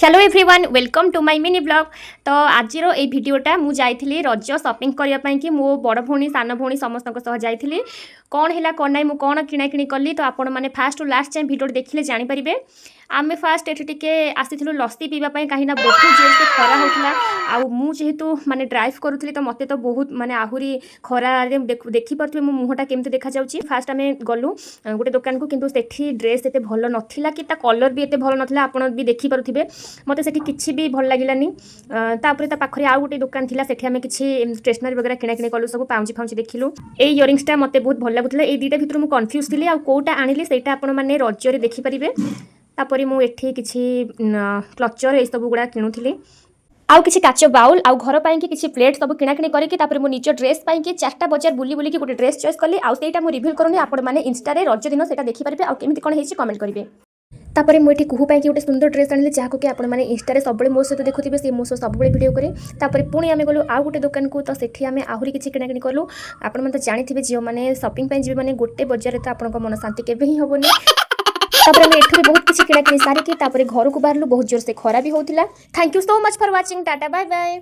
Hello everyone welcome to my mini blog. तो आज ये भिडटा मुझे जाइली रज शॉपिंग करने कि मो बड़ भौणी सान भौणी समस्त जाइली कौन है कौन ना कौन किणाकिणी कली। तो आपण मैंने fast to last time video देखिले जानीपारे। आम फास्ट ये आसीलु लस्सी पीवाई कहीं बहुत जोर से खरा होता आहेतु माने ड्राइव करूली तो मत तो बहुत माने आहरी खरा देखिपे मो मुहटा केमती देखा जाऊँगी। फास्ट आम गलु गोटे दुकान को किंतु सेठी ड्रेस एत भल नाला कि कलर भी एत भल नाला आप भी देखिपे मत से किसी भी भल लगे। पाखे आउ गोटे दुकान थी से किसी स्टेसनारी वगैरह किणाकिणी कलु सब पाउची फाउची देखिलु। ये इयरिंग्सटा मत बहुत भल लगुला। ये दुईटा भितर मुझे कन्फ्यूज थी कौटा आनिली से आपने रजरे देखिपारे। तापर मुझे किसी क्लचर ये सब गुड़ा किणुली आउ किसी काच बाउल आउ घर पाई किसी प्लेट सब किणाकिणी करके मो निज ड्रेस पाई 4टा बजार बुली बुली गोटे ड्रेस चॉइस कली। आईटा मुझे रिभिल करूनी आपने इंस्टा रज दिन से देखिपारे आमती कौन है कमेंट करेंगे। तापर मुझे कुहू पाई गोटे सुंदर ड्रेस आनी जहाँ कि आपने इंस्टा सब मो सहित देखुए सी मो सब वीडियो करे। तापर पुणी आम गलु आउ गोटे दुकान को तो सेठी आम आहरी किसी किणाकिणी कलु। आपने तो जानी झील मैंने शॉपिंग जी मैंने गोटे बजार तो आप मन शांति केवे ही हेनी। तापर आम एठू बहुत किसी किणाकिणी सारिकी घर को बाहरलु बहुत जोर से खरा भी होता। Thank you so much for watching. Tata bye bye.